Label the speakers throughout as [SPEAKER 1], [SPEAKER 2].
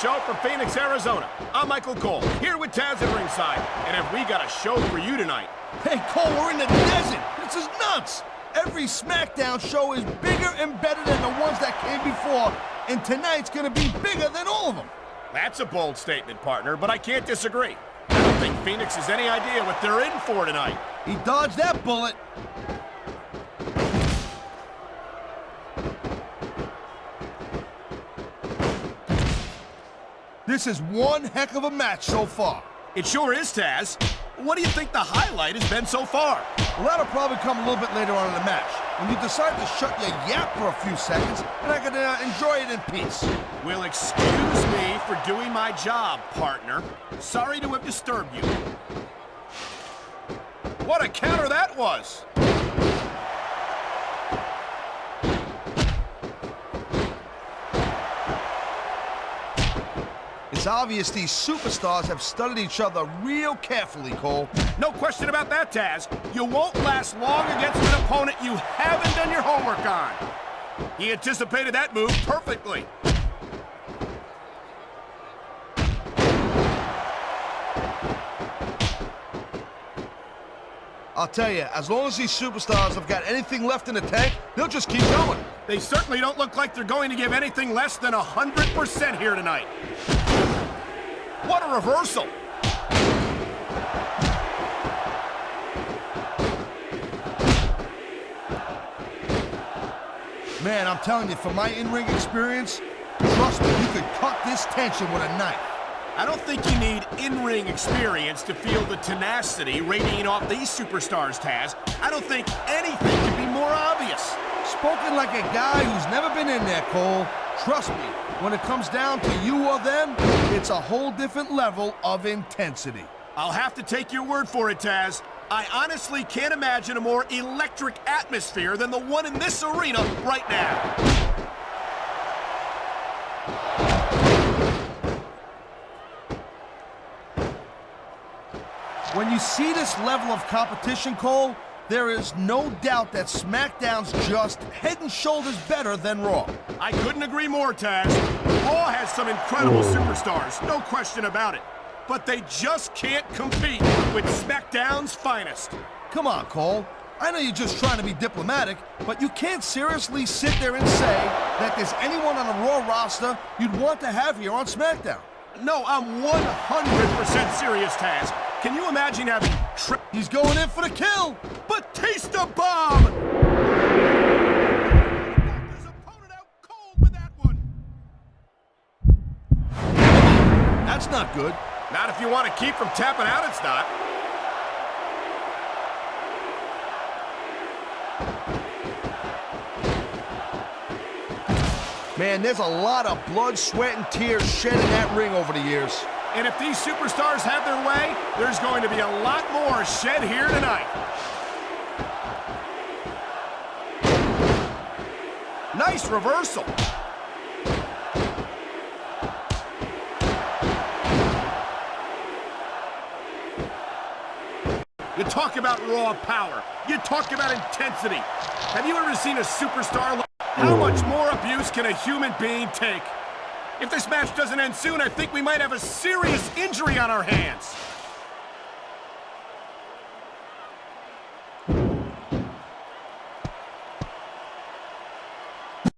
[SPEAKER 1] show from Phoenix, Arizona. I'm Michael Cole, here with Taz at ringside. And have we got a show for you tonight?
[SPEAKER 2] Hey, Cole, we're in the desert. This is nuts. Every SmackDown show is bigger and better than the ones that came before, and tonight's gonna be bigger than all of them.
[SPEAKER 1] That's a bold statement, partner, but I can't disagree. I don't think Phoenix has any idea what they're in for tonight.
[SPEAKER 2] He dodged that bullet. This is one heck of a match so far.
[SPEAKER 1] It sure is, Taz. What do you think the highlight has been so far?
[SPEAKER 2] Well, that'll probably come a little bit later on in the match, when you decide to shut your yap for a few seconds, and I can enjoy it in peace.
[SPEAKER 1] Well, excuse me for doing my job, partner. Sorry to have disturbed you. What a counter that was!
[SPEAKER 2] It's obvious these superstars have studied each other real carefully, Cole.
[SPEAKER 1] No question about that, Taz. You won't last long against an opponent you haven't done your homework on. He anticipated that move perfectly.
[SPEAKER 2] I'll tell you, as long as these superstars have got anything left in the tank, they'll just keep going.
[SPEAKER 1] They certainly don't look like they're going to give anything less than 100% here tonight. What a reversal!
[SPEAKER 2] Man, I'm telling you, from my in-ring experience, trust me, you could cut this tension with a knife.
[SPEAKER 1] I don't think you need in-ring experience to feel the tenacity radiating off these superstars, Taz. I don't think anything could be more obvious.
[SPEAKER 2] Spoken like a guy who's never been in there, Cole. Trust me, when it comes down to you or them, it's a whole different level of intensity.
[SPEAKER 1] I'll have to take your word for it, Taz. I honestly can't imagine a more electric atmosphere than the one in this arena right now.
[SPEAKER 2] When you see this level of competition, Cole, there is no doubt that SmackDown's just head and shoulders better than Raw.
[SPEAKER 1] I couldn't agree more, Taz. Raw has some incredible superstars, no question about it. But they just can't compete with SmackDown's finest.
[SPEAKER 2] Come on, Cole. I know you're just trying to be diplomatic, but you can't seriously sit there and say that there's anyone on the Raw roster you'd want to have here on SmackDown.
[SPEAKER 1] No, I'm 100% serious, Taz. Can you imagine having
[SPEAKER 2] He's going in for the kill!
[SPEAKER 1] Batista bomb! His opponent out cold with that one.
[SPEAKER 2] That's not good.
[SPEAKER 1] Not if you want to keep from tapping out, it's not.
[SPEAKER 2] Man, there's a lot of blood, sweat, and tears shed in that ring over the years.
[SPEAKER 1] And if these superstars have their way, there's going to be a lot more shed here tonight. Nice reversal. You talk about raw power. You talk about intensity. Have you ever seen a superstar like... How much more abuse can a human being take? If this match doesn't end soon, I think we might have a serious injury on our hands.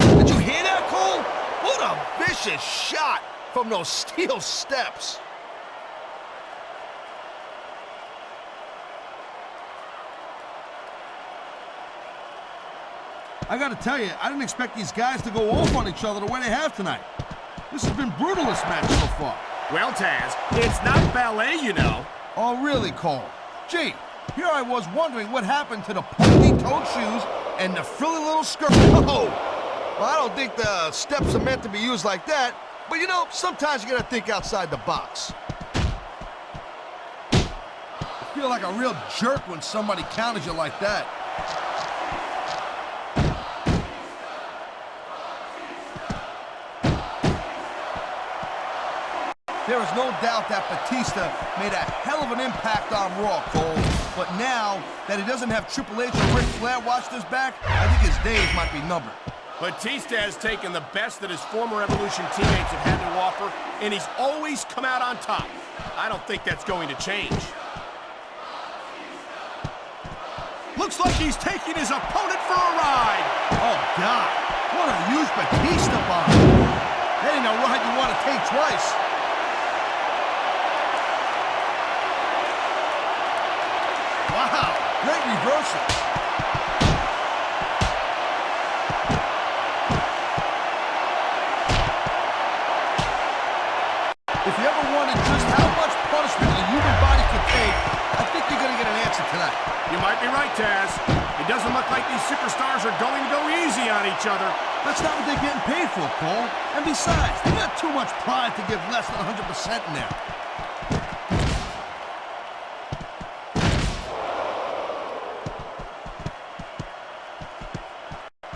[SPEAKER 2] Did you hear that, Cole? What a vicious shot from those steel steps. I gotta tell you, I didn't expect these guys to go off on each other the way they have tonight. This has been brutal, this match so far.
[SPEAKER 1] Well, Taz, it's not ballet, you know.
[SPEAKER 2] Oh, really, Cole? Gee, here I was wondering what happened to the pointy-toed shoes and the frilly little skirt. Oh! Well, I don't think the steps are meant to be used like that, but you know, sometimes you gotta think outside the box. I feel like a real jerk when somebody counters you like that. There is no doubt that Batista made a hell of an impact on Raw, Cole. But now that he doesn't have Triple H and Ric Flair watching his back, I think his days might be numbered.
[SPEAKER 1] Batista has taken the best that his former Evolution teammates have had to offer, and he's always come out on top. I don't think that's going to change. Looks like he's taking his opponent for a ride.
[SPEAKER 2] Oh, God. What a huge Batista bomb. That ain't a ride you want to take twice. Wow, great reversal. If you ever wondered just how much punishment a human body could take, I think you're going to get an answer tonight.
[SPEAKER 1] You might be right, Taz. It doesn't look like these superstars are going to go easy on each other.
[SPEAKER 2] That's not what they're getting paid for, Cole. And besides, they got too much pride to give less than 100% in there.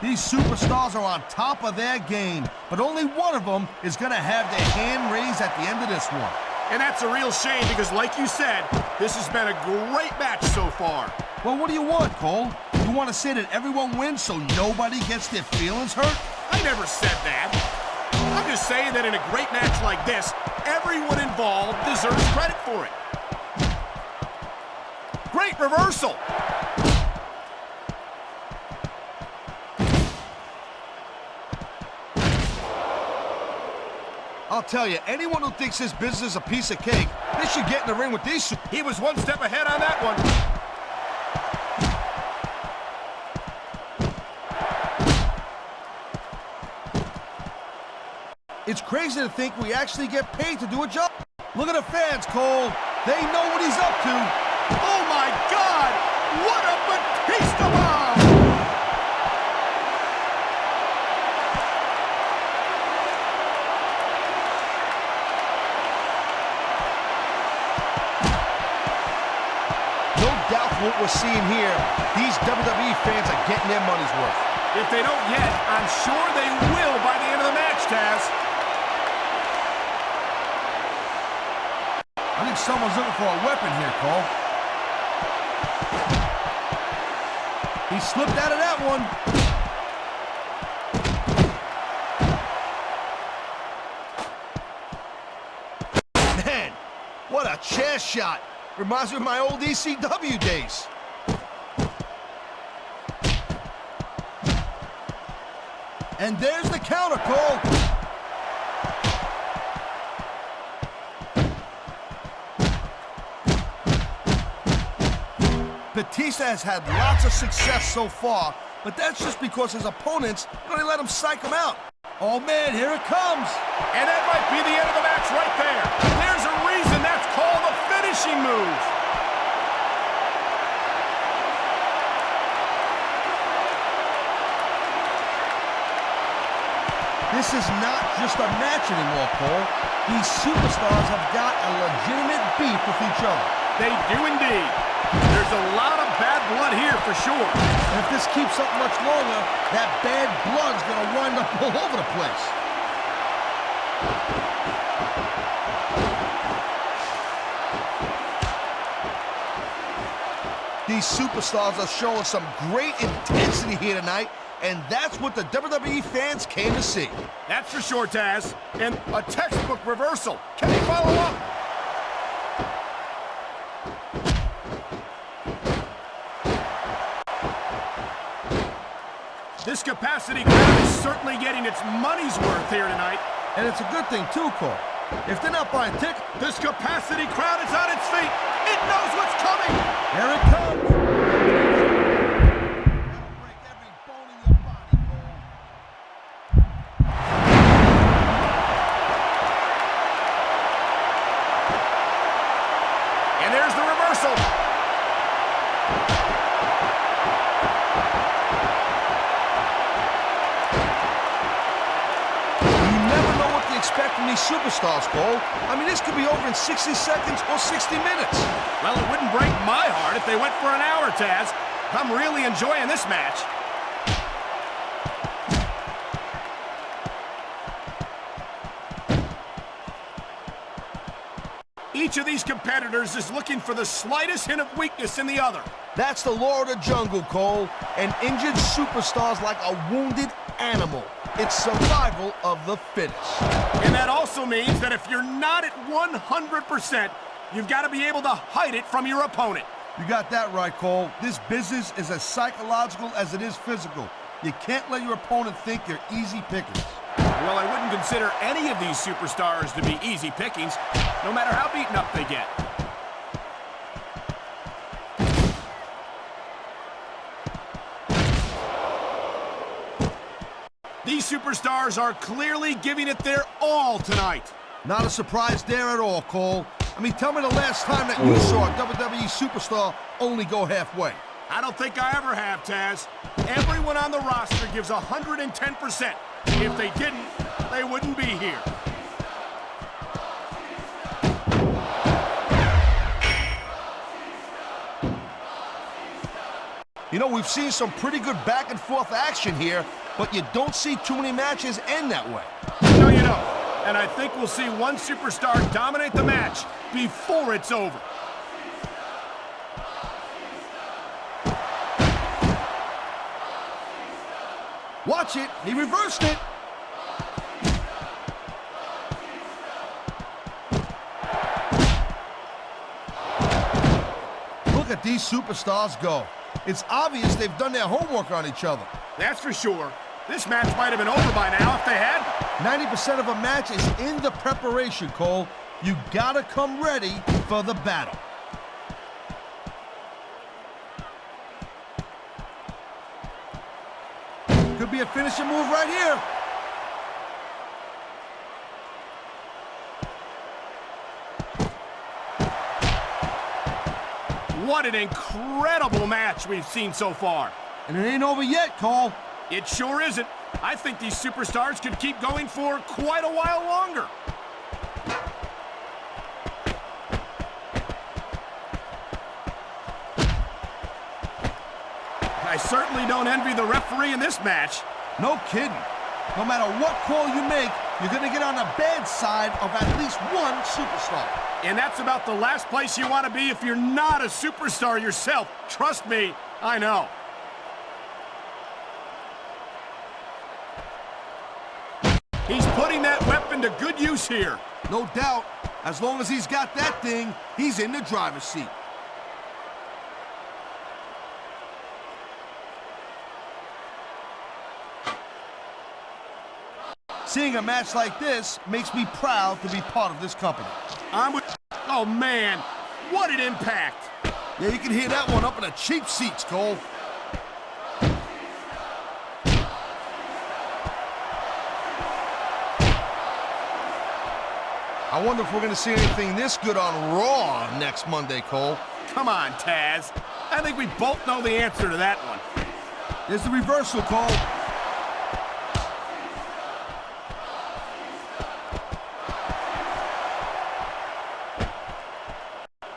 [SPEAKER 2] These superstars are on top of their game, but only one of them is going to have their hand raised at the end of this one.
[SPEAKER 1] And that's a real shame because, like you said, this has been a great match so far.
[SPEAKER 2] Well, what do you want, Cole? You want to say that everyone wins so nobody gets their feelings hurt?
[SPEAKER 1] I never said that. I'm just saying that in a great match like this, everyone involved deserves credit for it. Great reversal.
[SPEAKER 2] I'll tell you, anyone who thinks this business is a piece of cake, they should get in the ring with these.
[SPEAKER 1] He was one step ahead on that one.
[SPEAKER 2] It's crazy to think we actually get paid to do a job. Look at the fans, Cole. They know what he's up to.
[SPEAKER 1] Oh, my God! What a Batista bomb!
[SPEAKER 2] No doubt what we're seeing here, these WWE fans are getting their money's worth.
[SPEAKER 1] If they don't yet, I'm sure they will by the end of the match, Taz.
[SPEAKER 2] I think someone's looking for a weapon here, Cole. He slipped out of that one. Man, what a chair shot. Reminds me of my old ECW days. And there's the counter, Cole. Batista has had lots of success so far, but that's just because his opponents only let him psych him out. Oh man, here it comes.
[SPEAKER 1] And that might be the end of the match right there. There's a reason that's called a finishing move.
[SPEAKER 2] This is not just a match anymore, Cole. These superstars have got a legitimate beef with each other.
[SPEAKER 1] They do indeed. There's a lot of bad blood here for sure.
[SPEAKER 2] And if this keeps up much longer, that bad blood's gonna wind up all over the place. These superstars are showing some great intensity here tonight, and that's what the WWE fans came to see.
[SPEAKER 1] That's for sure, Taz. And a textbook reversal. Can he follow up? This capacity crowd is certainly getting its money's worth here tonight.
[SPEAKER 2] And it's a good thing, too, Cole. If they're not buying tickets,
[SPEAKER 1] this capacity crowd is on its feet. It knows what's coming.
[SPEAKER 2] Here it comes. That'll break every bone in your body, Cole.
[SPEAKER 1] And there's the reversal.
[SPEAKER 2] Expect from these superstars, Cole. I mean, this could be over in 60 seconds or 60 minutes.
[SPEAKER 1] Well, it wouldn't break my heart if they went for an hour, Taz. I'm really enjoying this match. Each of these competitors is looking for the slightest hint of weakness in the other.
[SPEAKER 2] That's the law of the jungle, Cole. And injured superstars like a wounded animal. It's survival of the fittest.
[SPEAKER 1] And that also means that if you're not at 100%, you've got to be able to hide it from your opponent.
[SPEAKER 2] You got that right, Cole. This business is as psychological as it is physical. You can't let your opponent think you're easy pickings.
[SPEAKER 1] Well, I wouldn't consider any of these superstars to be easy pickings, no matter how beaten up they get. These superstars are clearly giving it their all tonight.
[SPEAKER 2] Not a surprise there at all, Cole. I mean, tell me the last time that you saw a WWE superstar only go halfway.
[SPEAKER 1] I don't think I ever have, Taz. Everyone on the roster gives 110%. If they didn't, they wouldn't be here.
[SPEAKER 2] You know, we've seen some pretty good back and forth action here, but you don't see too many matches end that way.
[SPEAKER 1] No, you don't. And I think we'll see one superstar dominate the match before it's over.
[SPEAKER 2] Watch it. He reversed it. Look at these superstars go. It's obvious they've done their homework on each other.
[SPEAKER 1] That's for sure. This match might have been over by now if they had.
[SPEAKER 2] 90% of a match is in the preparation, Cole. You gotta come ready for the battle. Could be a finishing move right here.
[SPEAKER 1] What an incredible match we've seen so far.
[SPEAKER 2] And it ain't over yet, Cole.
[SPEAKER 1] It sure isn't. I think these superstars could keep going for quite a while longer. I certainly don't envy the referee in this match.
[SPEAKER 2] No kidding. No matter what call you make, you're going to get on the bad side of at least one superstar.
[SPEAKER 1] And that's about the last place you want to be if you're not a superstar yourself. Trust me, I know. He's putting that weapon to good use here.
[SPEAKER 2] No doubt. As long as he's got that thing, he's in the driver's seat. Seeing a match like this makes me proud to be part of this company.
[SPEAKER 1] Oh, man. What an impact.
[SPEAKER 2] Yeah, you can hear that one up in the cheap seats, Cole. I wonder if we're going to see anything this good on Raw next Monday, Cole.
[SPEAKER 1] Come on, Taz. I think we both know the answer to that one.
[SPEAKER 2] There's the reversal, Cole.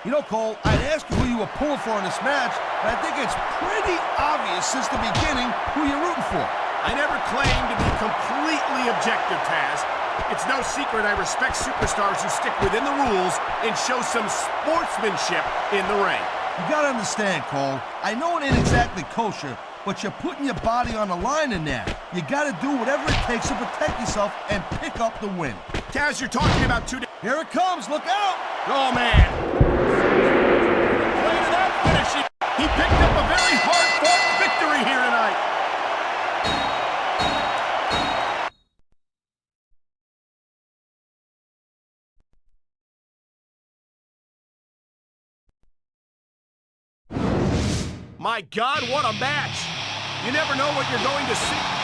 [SPEAKER 2] You know, Cole, I'd ask you who you were pulling for in this match, but I think it's pretty obvious since the beginning who you're rooting for.
[SPEAKER 1] I never claimed to be completely objective, Taz. It's no secret I respect superstars who stick within the rules and show some sportsmanship in the ring.
[SPEAKER 2] You gotta understand, Cole, I know it ain't exactly kosher, but you're putting your body on the line in there. You gotta do whatever it takes to protect yourself and pick up the win.
[SPEAKER 1] Taz, you're talking about two...
[SPEAKER 2] Here it comes, look out!
[SPEAKER 1] Oh, man. Play to that finish. He picked up a very hard-fought victory here tonight. My God, what a match. You never know what you're going to see.